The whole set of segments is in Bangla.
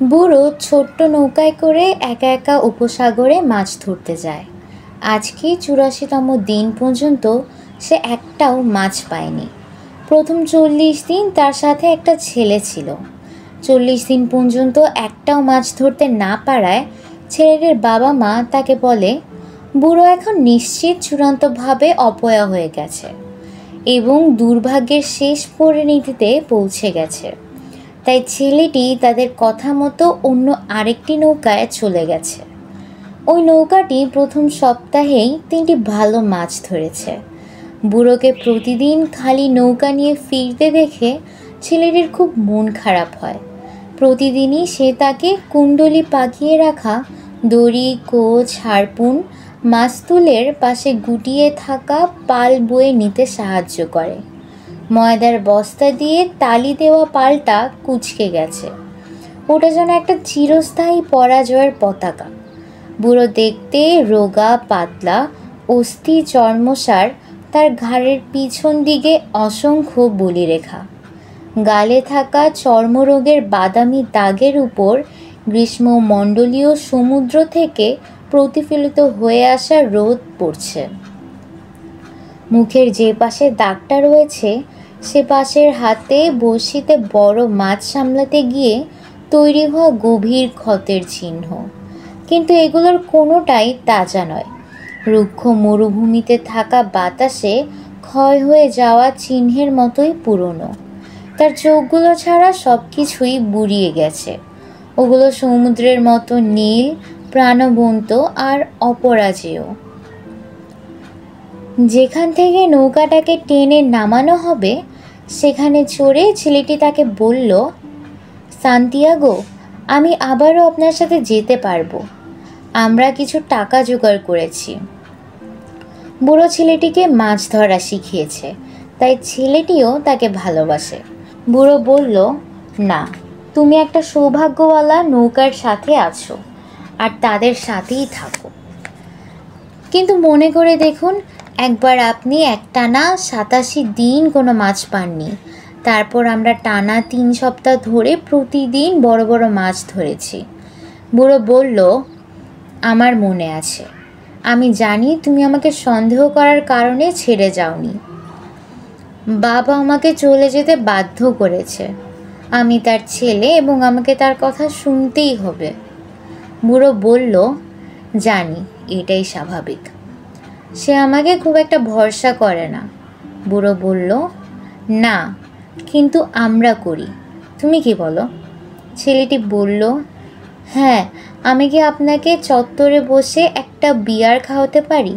বুড়ো ছোট্ট নৌকায় করে একা একা উপসাগরে মাছ ধরতে যায়। আজকে ৮৪তম দিন পর্যন্ত সে একটাও মাছ পায়নি। প্রথম ৪০ দিন তার সাথে একটা ছেলে ছিল। ৪০ দিন পর্যন্ত একটাও মাছ ধরতে না পারায় ছেলেটির বাবা মা তাকে বলে, বুড়ো এখন নিশ্চিত চূড়ান্তভাবে অপয়া হয়ে গেছে এবং দুর্ভাগ্যের শেষ পরিণতিতে পৌঁছে গেছে। তাই ছেলেটি তাদের কথা মতো অন্য আরেকটি নৌকায় চলে গেছে। ওই নৌকাটি প্রথম সপ্তাহেই ৩টি ভালো মাছ ধরেছে। বুড়োকে প্রতিদিন খালি নৌকা নিয়ে ফিরতে দেখে ছেলেটির খুব মন খারাপ হয়। প্রতিদিনই সে তাকে কুণ্ডলি পাকিয়ে রাখা দড়ি, কোচ, হারপুন, মাস্তুলের পাশে গুটিয়ে থাকা পাল বয়ে নিতে সাহায্য করে। ময়দার বস্তা দিয়ে তালি দেওয়া পালটা কুঁচকে গেছে। ওটা যেন একটা চিরস্থায়ী পরাজয়ের পতাকা। বুড়ো দেখতে রোগা পাতলা, অস্থি চর্মসার, তার ঘাড়ের পিছন দিকে অসংখ্য বলিরেখা। গালে থাকা চর্মরোগের বাদামি দাগের উপর গ্রীষ্মমণ্ডলীয় সমুদ্র থেকে প্রতিফলিত হয়ে আসা রোদ পড়ছে। মুখের যে পাশে দাগটা রয়েছে সে পাশের হাতে বড়শিতে বড় মাছ সামলাতে গিয়ে তৈরি হওয়া গভীর ক্ষতের চিহ্ন। কিন্তু এগুলোর কোনোটাই তাজা নয়। রুক্ষ মরুভূমিতে থাকা বাতাসে ক্ষয় হয়ে যাওয়া চিহ্নের মতোই পুরনো। তার চোখগুলো ছাড়া সব কিছুই বুড়িয়ে গেছে। ওগুলো সমুদ্রের মতো নীল, প্রাণবন্ত আর অপরাজেয়। যেখান থেকে নৌকাটাকে টেনে নামানো হবে সেখানে চড়ে ছেলেটি তাকে বলল, সান্তিয়াগো, আমি আবারও আপনার সাথে যেতে পারবো। আমরা কিছু টাকা জোগাড় করেছি। বুড়ো ছেলেটিকে মাছ ধরা শিখিয়েছে, তাই ছেলেটিও তাকে ভালোবাসে। বুড়ো বলল, না, তুমি একটা সৌভাগ্যওয়ালা নৌকার সাথে আছো আর তাদের সাথেই থাকো। কিন্তু মনে করে দেখুন, একবার আপনি একটানা ৮৭ দিন কোনো মাছ পাননি। তারপর আমরা টানা ৩ সপ্তাহ ধরে প্রতিদিন বড় বড় মাছ ধরেছি। বুড়ো বলল, আমার মনে আছে। আমি জানি তুমি আমাকে সন্দেহ করার কারণে ছেড়ে যাওনি। বাবা আমাকে চলে যেতে বাধ্য করেছে। আমি তার ছেলে এবং আমাকে তার কথা শুনতেই হবে। বুড়ো বলল, জানি, এটাই স্বাভাবিক। সে আমাকে খুব একটা ভরসা করে না। বুড়ো বলল, না, কিন্তু আমরা করি। তুমি কি বলো? ছেলেটি বলল, হ্যাঁ, আমি কি আপনাকে চত্বরে বসে একটা বিয়ার খাওয়াতে পারি?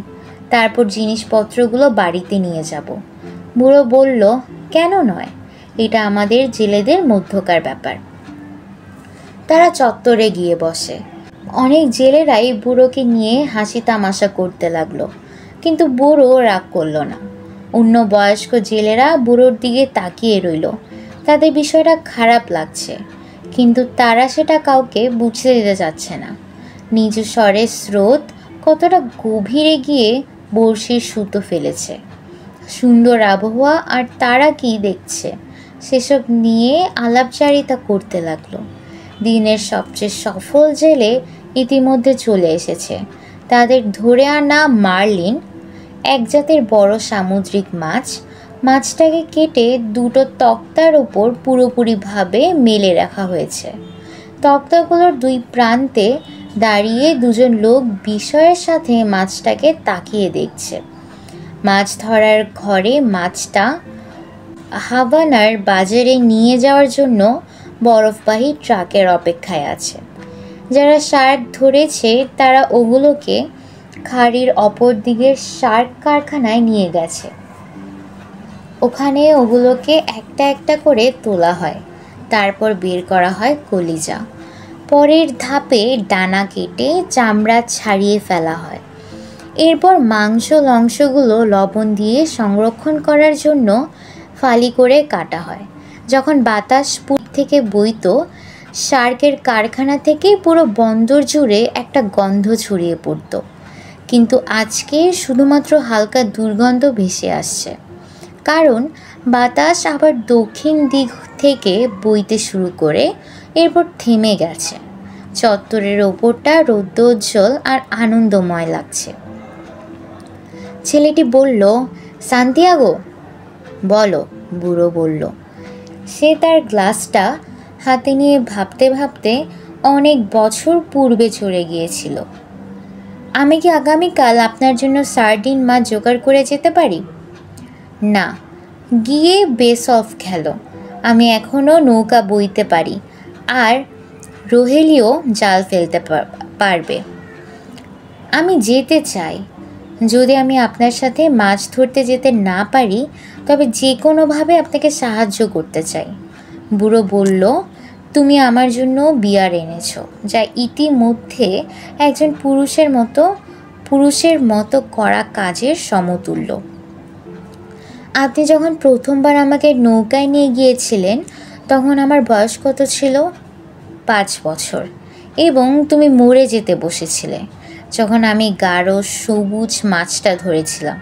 তারপর জিনিসপত্রগুলো বাড়িতে নিয়ে যাব। বুড়ো বলল, কেন নয়? এটা আমাদের জেলেদের মধ্যকার ব্যাপার। তারা চত্বরে গিয়ে বসে। অনেক জেলেরাই বুড়োকে নিয়ে হাসি তামাশা করতে লাগলো, কিন্তু বুড়ো রাগ করল না। অন্য বয়স্ক জেলেরা বুড়োর দিকে তাকিয়ে রইল। তাদের বিষয়টা খারাপ লাগছে, কিন্তু তারা সেটা কাউকে বুঝতে দিতে চাচ্ছে না। নিজ স্বরে স্রোত কতটা গভীরে গিয়ে বড়শির সুতো ফেলেছে। সুন্দর আবহাওয়া আর তারা কি দেখছে সেসব নিয়ে আলাপচারিতা করতে লাগলো। দিনের সবচেয়ে সফল জেলে ইতিমধ্যে চলে এসেছে। তাদের ধরে আনা মার্লিন, এক জাতের বড় সামুদ্রিক মাছ। মাছটাকে কেটে দুটো তক্তার ওপর পুরোপুরিভাবে মেলে রাখা হয়েছে। তক্তাগুলোর দুই প্রান্তে দাঁড়িয়ে দুজন লোক বিস্ময়ের সাথে মাছটাকে তাকিয়ে দেখছে। মাছ ধরার ঘরে মাছটা হাভানার বাজারে নিয়ে যাওয়ার জন্য বরফবাহী ট্রাকের অপেক্ষায় আছে। যারা শার্ক ধরেছে তারা ওগুলোকে খাড়ির অপর দিকের শার্ক কারখানায় নিয়ে গেছে। ওখানে ওগুলোকে একটা একটা করে তোলা হয়, তারপর বের করা হয় কলিজা। পরের ধাপে ডানা কেটে চামড়া ছাড়িয়ে ফেলা হয়। এরপর মাংসগুলো লবণ দিয়ে সংরক্ষণ করার জন্য ফালি করে কাটা হয়। যখন বাতাস পুট থেকে বইতো, শার্কের কারখানা থেকে পুরো বন্দর জুড়ে একটা গন্ধ ছড়িয়ে পড়তো। কিন্তু আজকে শুধুমাত্র হালকা দুর্গন্ধ ভেসে আসছে, কারণ বাতাস আবার দক্ষিণ দিক থেকে বইতে শুরু করে এরপর থেমে গেছে। চত্বরের ওপরটা রৌদ্রোজ্জ্বল আর আনন্দময় লাগছে। ছেলেটি বলল, সান্তিয়াগো। বলো, বুড়ো বলল। সে তার গ্লাসটা হাতে নিয়ে ভাবতে ভাবতে অনেক বছর পূর্বে চলে গিয়েছিল। আমি কি আগামীকাল আপনার জন্য সার্ডিন মাছ জোগাড় করে যেতে পারি? না, গিয়ে বেস অফ খেলো। আমি এখনও নৌকা বইতে পারি, আর রোহেলিও জাল ফেলতে পারবে। আমি যেতে চাই। যদি আমি আপনার সাথে মাছ ধরতে যেতে না পারি, তবে যে কোনোভাবে আপনাকে সাহায্য করতে চাই। বুড়ো বলল, তুমি আমার জন্য বিয়ার এনেছো, যা ইতিমধ্যে একজন পুরুষের মতো করা কাজের সমতুল্য। আপনি যখন প্রথমবার আমাকে নৌকায় নিয়ে গিয়েছিলেন, তখন আমার বয়স কত ছিল? 5 বছর। এবং তুমি মরে যেতে বসেছিলে যখন আমি গাঢ় সবুজ মাছটা ধরেছিলাম।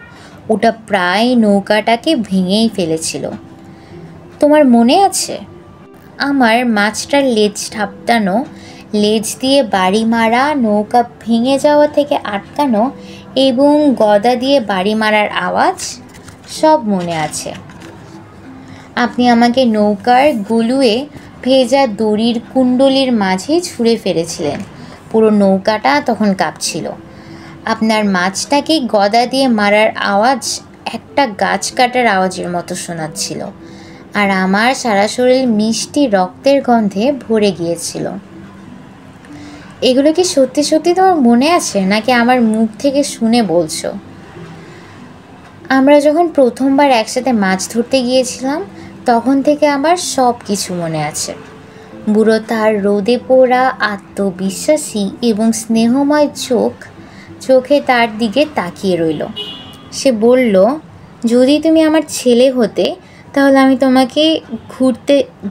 ওটা প্রায় নৌকাটাকে ভেঙেই ফেলেছিল। তোমার মনে আছে? আমার মাছটার লেজ ঠাপটানো, লেজ দিয়ে বাড়ি মারা, নৌকা ভেঙে যাওয়া থেকে আটকানো এবং গদা দিয়ে বাড়ি মারার আওয়াজ সব মনে আছে। আপনি আমাকে নৌকার গলুয়ে ভেজা দড়ির কুণ্ডলির মাঝে ছুঁড়ে ফেলেছিলেন। পুরো নৌকাটা তখন কাঁপছিল। আপনার মাছটাকে গদা দিয়ে মারার আওয়াজ একটা গাছ কাটার আওয়াজের মতো শোনাচ্ছিল, আর আমার সারা শরীর মিষ্টি রক্তের গন্ধে ভরে গিয়েছিল। এগুলো কি সত্যি সত্যি তোমার মনে আছে, নাকি আমার মুখ থেকে শুনে বলছো? আমরা যখন প্রথমবার একসাথে মাছ ধরতে গিয়েছিলাম, তখন থেকে আমার সব কিছু মনে আছে। বুড়ো তার রোদে পোড়া, আত্মবিশ্বাসী এবং স্নেহময় চোখে তার দিকে তাকিয়ে রইল। সে বলল, যদি তুমি আমার ছেলে হতে, তাহলে আমি তোমাকে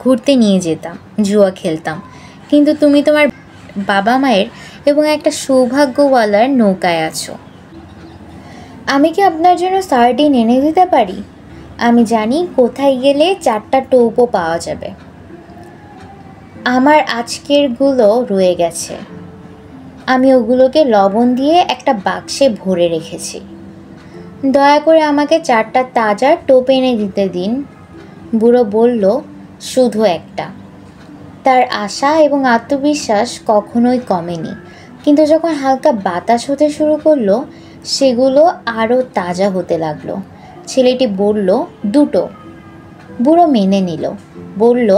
ঘুরতে নিয়ে যেতাম, জুয়া খেলতাম। কিন্তু তুমি তোমার বাবা মায়ের এবং একটা সৌভাগ্যওয়ালার নৌকায় আছো। আমি কি আপনার জন্য সার্ডিন এনে দিতে পারি? আমি জানি কোথায় গেলে 4টা টোপও পাওয়া যাবে। আমার আজকেরগুলো রয়ে গেছে। আমি ওগুলোকে লবণ দিয়ে একটা বাক্সে ভরে রেখেছি। দয়া করে আমাকে 4টা তাজা টোপ এনে দিতে দিন। বুড়ো বলল, শুধু একটা। তার আশা এবং আত্মবিশ্বাস কখনোই কমেনি, কিন্তু যখন হালকা বাতাস হতে শুরু করলো, সেগুলো আরও তাজা হতে লাগলো। ছেলেটি বলল, 2টো। বুড়ো মেনে নিল, বলল,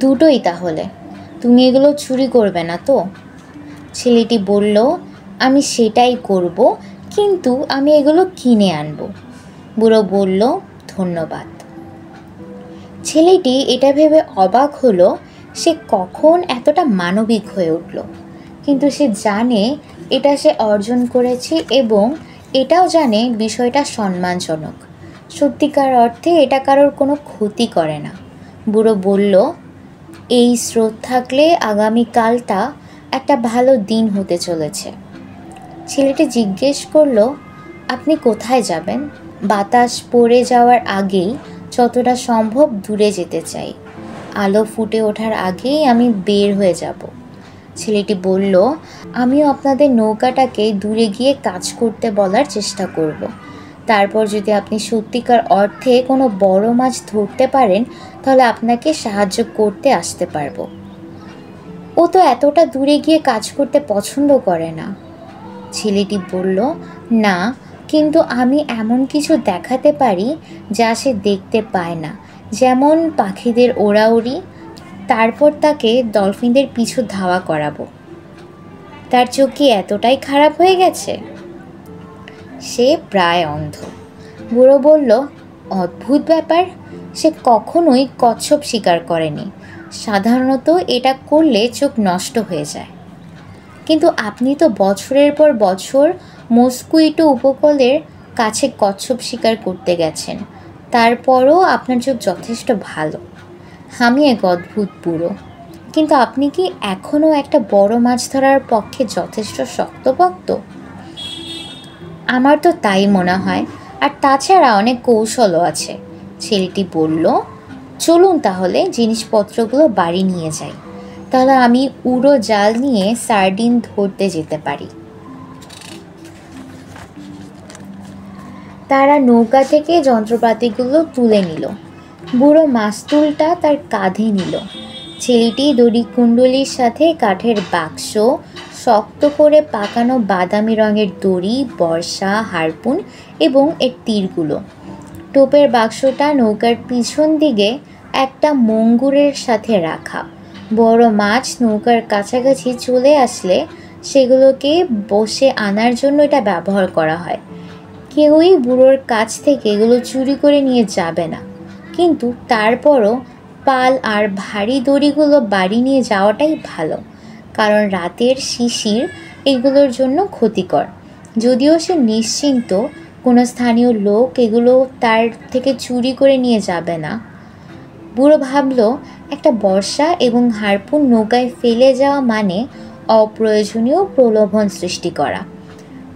2টোই তাহলে। তুমি এগুলো চুরি করবে না তো? ছেলেটি বলল, আমি সেটাই করব, কিন্তু আমি এগুলো কিনে আনব। বুড়ো বলল, ধন্যবাদ। ছেলেটি এটা ভেবে অবাক হলো সে কখন এতটা মানবিক হয়ে উঠল, কিন্তু সে জানে এটা সে অর্জন করেছে এবং এটাও জানে বিষয়টা সম্মানজনক। সত্যিকার অর্থে এটা কারোর কোনো ক্ষতি করে না। বুড়ো বলল, এই স্রোত থাকলে আগামীকালটা একটা ভালো দিন হতে চলেছে। ছেলেটি জিজ্ঞেস করল, আপনি কোথায় যাবেন? বাতাস পড়ে যাওয়ার আগেই যতটা সম্ভব দূরে যেতে চাই। আলো ফুটে ওঠার আগেই আমি বের হয়ে যাব। ছেলেটি বলল, আমিও আপনাদের নৌকাটাকে দূরে গিয়ে কাজ করতে বলার চেষ্টা করব। তারপর যদি আপনি সত্যিকার অর্থে কোনো বড় মাছ ধরতে পারেন, তাহলে আপনাকে সাহায্য করতে আসতে পারবো। ও তো এতটা দূরে গিয়ে কাজ করতে পছন্দ করে না। ছেলেটি বলল, না, কিন্তু আমি এমন কিছু দেখাতে পারি যা সে দেখতে পায় না, যেমন পাখিদের ওড়াউড়ি। তারপর তাকে ডলফিনদের পিছু ধাওয়া করাবো। তার চোখ কি এতটাই খারাপ হয়ে গেছে? সে প্রায় অন্ধ। বুড়ো বলল, অদ্ভুত ব্যাপার। সে কখনোই কচ্ছপ শিকার করেনি। সাধারণত এটা করলে চোখ নষ্ট হয়ে যায়। কিন্তু আপনি তো বছরের পর বছর মস্কুইটো উপকূলের কাছে কচ্ছপ শিকার করতে গেছেন। তারপরও আপনার চোখ যথেষ্ট ভালো। আমি এক অদ্ভুত বুড়ো। কিন্তু আপনি কি এখনও একটা বড় মাছ ধরার পক্ষে যথেষ্ট শক্তপোক্ত? আমার তো তাই মনে হয়, আর তাছাড়া অনেক কৌশলও আছে। ছেলেটি বলল, চলুন তাহলে জিনিসপত্রগুলো বাড়ি নিয়ে যাই। তাহলে আমি উড়ো জাল নিয়ে সার্ডিন ধরতে যেতে পারি। তারা নৌকা থেকে যন্ত্রপাতিগুলো তুলে নিল। বুড়ো মাস্তুলটা তার কাঁধে নিল। ছেলেটি দড়িকুণ্ডলির সাথে কাঠের বাক্স, শক্ত করে পাকানো বাদামি রঙের দড়ি, বর্ষা, হারপুন এবং এর তীরগুলো। টোপের বাক্সটা নৌকার পিছন দিকে একটা মঙ্গুরের সাথে রাখা। বড় মাছ নৌকার কাছাকাছি চলে আসলে সেগুলোকে বসে আনার জন্য এটা ব্যবহার করা হয়। কেউই বুড়োর কাছ থেকে এগুলো চুরি করে নিয়ে যাবে না, কিন্তু তারপরও পাল আর ভারী দড়িগুলো বাড়ি নিয়ে যাওয়াটাই ভালো, কারণ রাতের শিশির এগুলোর জন্য ক্ষতিকর। যদিও সে নিশ্চিন্ত কোনো স্থানীয় লোক এগুলো তার থেকে চুরি করে নিয়ে যাবে না। বুড়ো ভাবল, একটা বর্ষা এবং হারপুন নৌকায় ফেলে যাওয়া মানে অপ্রয়োজনীয় প্রলোভন সৃষ্টি করা।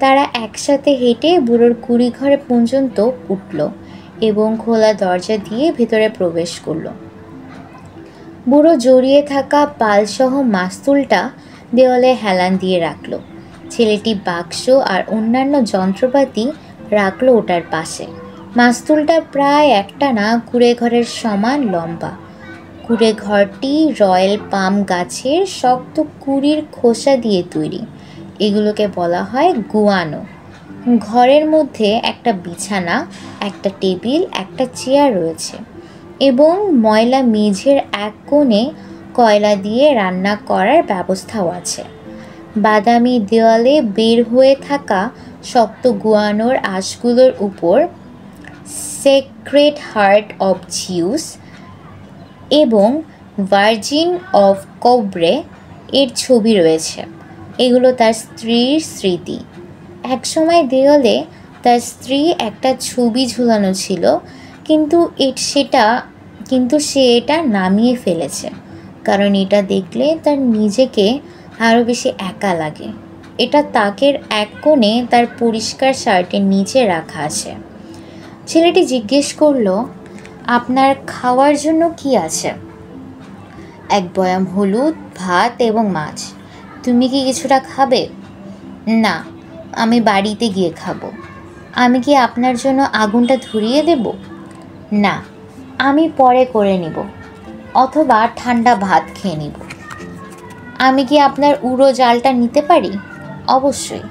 তারা একসাথে হেঁটে বুড়োর কুড়িঘর পর্যন্ত উঠল এবং খোলা দরজা দিয়ে ভেতরে প্রবেশ করল। বুড়ো জড়িয়ে থাকা পালসহ মাস্তুলটা দেওয়ালে হেলান দিয়ে রাখল। ছেলেটি বাক্স আর অন্যান্য যন্ত্রপাতি রাখল ওটার পাশে। মাস্তুলটা প্রায় একটানা কুঁড়েঘরের সমান লম্বা। কুঁড়েঘরটি রয়্যাল পাম গাছের শক্ত কুঁড়ির খোসা দিয়ে তৈরি। এগুলোকে বলা হয় গুয়ানো। ঘরের মধ্যে একটা বিছানা, একটা টেবিল, একটা চেয়ার রয়েছে এবং ময়লা মেঝের এক কোণে কয়লা দিয়ে রান্না করার ব্যবস্থাও আছে। বাদামি দেওয়ালে বের হয়ে থাকা শক্ত গুয়ানোর আঁশগুলোর উপর সেক্রেড হার্ট অব জিউস এবং ভার্জিন অফ কোব্রে এর ছবি রয়েছে। এগুলো তার স্ত্রীর স্মৃতি। একসময় দেওয়ালে তার স্ত্রী একটা ছবি ঝুলানো ছিল, কিন্তু সে এটা নামিয়ে ফেলেছে, কারণ এটা দেখলে তার নিজেকে আরও বেশি একা লাগে। এটা তাকের এক কোণে তার পরিষ্কার শার্টের নিচে রাখা আছে। ছেলেটি জিজ্ঞেস করলো, আপনার খাওয়ার জন্য কি আছে? এক বয়াম হলুদ, ভাত এবং মাছ। তুমি কি কিছুটা খাবে? না, আমি বাড়িতে গিয়ে খাবো। আমি কি আপনার জন্য আগুনটা ধরিয়ে দেব? না, আমি পরে করে নিব, অথবা ঠান্ডা ভাত খেয়ে নিব। আমি কি আপনার উড়ো জালটা নিতে পারি? অবশ্যই।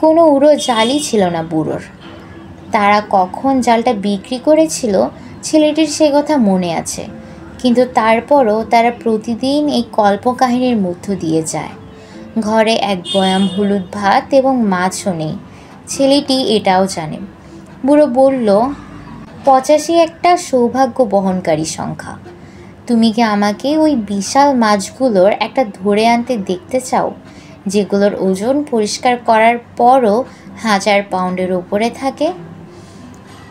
কোনো উড়ো জালই ছিল না বুড়োর। তারা কখন জালটা বিক্রি করেছিল ছেলেটির সে কথা মনে আছে, কিন্তু তারপরও তারা প্রতিদিন এই কল্পকাহিনীর মধ্য দিয়ে যায়। ঘরে এক বয়াম হলুদ ভাত এবং মাছও নেই, ছেলেটি এটাও জানে। বুড়ো বলল, 85 একটা সৌভাগ্য বহনকারী সংখ্যা। তুমি কি আমাকে ওই বিশাল মাছগুলোর একটা ধরে আনতে দেখতে চাও, যেগুলোর ওজন পরিষ্কার করার পরও 1000 পাউন্ডের ওপরে থাকে?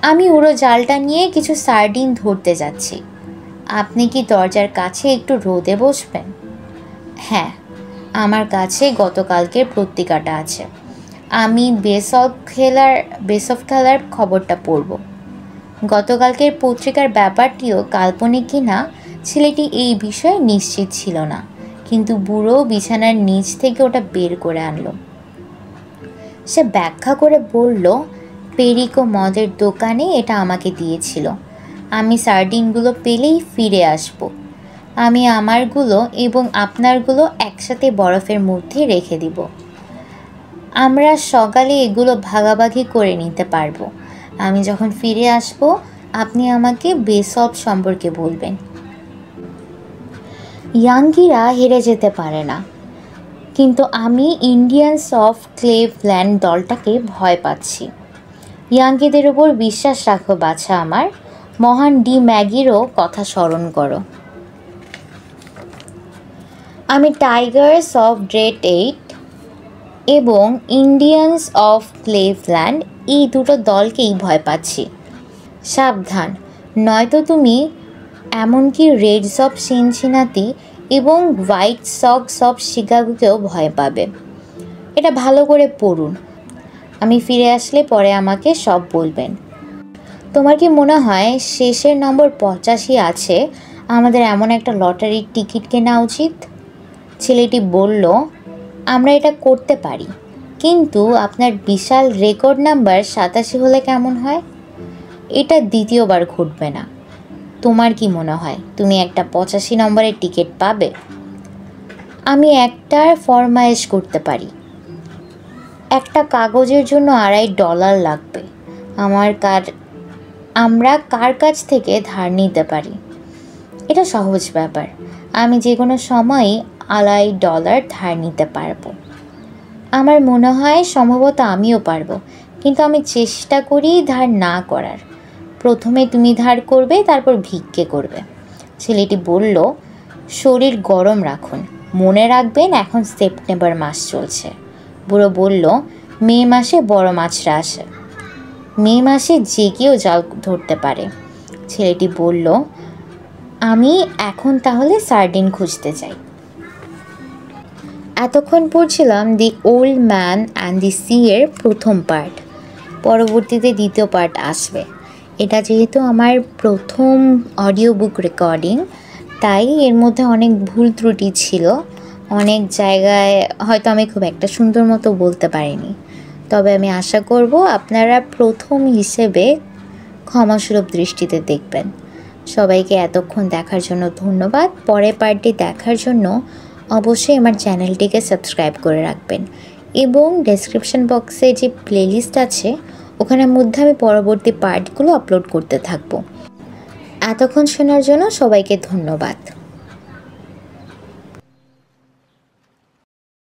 আমি উড়ো জালটা নিয়ে কিছু সার্ডিন ধরতে যাচ্ছি। আপনি কি দরজার কাছে একটু রোদে বসবেন? হ্যাঁ, আমার কাছে গতকালকের পত্রিকাটা আছে। আমি বেস অফ খেলার খবরটা পড়ব। গতকালকের পত্রিকার ব্যাপারটিও কাল্পনিক কিনা ছেলেটি এই বিষয়ে নিশ্চিত ছিল না, কিন্তু বুড়ো বিছানার নিচ থেকে ওটা বের করে আনলো। সে ব্যাখ্যা করে বলল, পেরিকো মদের দোকানে এটা আমাকে দিয়েছিল। আমি সার্ডিনগুলো পেলেই ফিরে আসব। আমি আমারগুলো এবং আপনারগুলো একসাথে বরফের মধ্যে রেখে দিব। আমরা সকালে এগুলো ভাগাভাগি করে নিতে পারবো। আমি যখন ফিরে আসব আপনি আমাকে বেসব সম্পর্কে বলবেন। ইয়াঙ্কিরা হেরে যেতে পারে না, কিন্তু আমি ইন্ডিয়ানস অফ ক্লেভল্যান্ড দলটাকে ভয় পাচ্ছি। ইয়াঙ্কিদের ওপর বিশ্বাস রাখো বাছা আমার। মহান ডি ম্যাগিরও কথা স্মরণ করো। আমি টাইগার্স অফ ড্রেড 8 এবং ইন্ডিয়ানস অফ ক্লেভল্যান্ড এই দুটো দলকেই ভয় পাচ্ছি। সাবধান, নয়তো তুমি এমনকি রেডস অফ সিনসিনাটি এবং হোয়াইট সক্স অফ শিকাগোকেও ভয় পাবে। এটা ভালো করে পড়ুন। আমি ফিরে আসলে পরে আমাকে সব বলবেন। তোমার কি মনে হয় শেষের নম্বর 85 আছে আমাদের এমন একটা লটারির টিকিট কেনা উচিত। ছেলেটি বলল, আমরা এটা করতে পারি, কিন্তু আপনার বিশাল রেকর্ড নাম্বার 87 হলে কেমন হয়? এটা দ্বিতীয়বার ঘটবে না। তোমার কি মনে হয় তুমি একটা 85 নম্বরের টিকিট পাবে? আমি একটার ফরমায়েশ করতে পারি। একটা কাগজের জন্য $2.5 লাগবে। আমরা কার কাছ থেকে ধার নিতে পারি? এটা সহজ ব্যাপার। আমি যে কোনো সময়ই $2.5 ধার নিতে পারবো। আমার মনে হয় সম্ভবত আমিও পারবো, কিন্তু আমি চেষ্টা করি ধার না করার। প্রথমে তুমি ধার করবে, তারপর ভিক্ষে করবে। ছেলেটি বলল, শরীর গরম রাখুন, মনে রাখবেন এখন সেপ্টেম্বর মাস চলছে। বুড়ো বলল, মে মাসে বড় মাছরা আসে। মে মাসে যে কেউ জাল ধরতে পারে। ছেলেটি বলল, আমি এখন তাহলে সার্ডিন খুঁজতে চাই। এতক্ষণ পড়ছিলাম the old man and the sea এর প্রথম পার্ট। পরবর্তীতে দ্বিতীয় পার্ট আসবে। এটা যেহেতু আমার প্রথম অডিও বুক রেকর্ডিং, তাই এর মধ্যে অনেক ভুল ত্রুটি ছিল। অনেক জায়গায় হয়তো আমি খুব একটা সুন্দর মতো বলতে পারিনি। তবে আমি আশা করব আপনারা প্রথম হিসেবে ক্ষমাসুলভ দৃষ্টিতে দেখবেন। সবাইকে এতক্ষণ দেখার জন্য ধন্যবাদ। পরের পার্টটি দেখার জন্য অবশ্যই আমার চ্যানেলটিকে সাবস্ক্রাইব করে রাখবেন এবং ডেসক্রিপশন বক্সে যে প্লেলিস্ট আছে ওখানের মধ্যে আমি পরবর্তী পার্টগুলো আপলোড করতে থাকবো। এতক্ষণ শোনার জন্য সবাইকে ধন্যবাদ।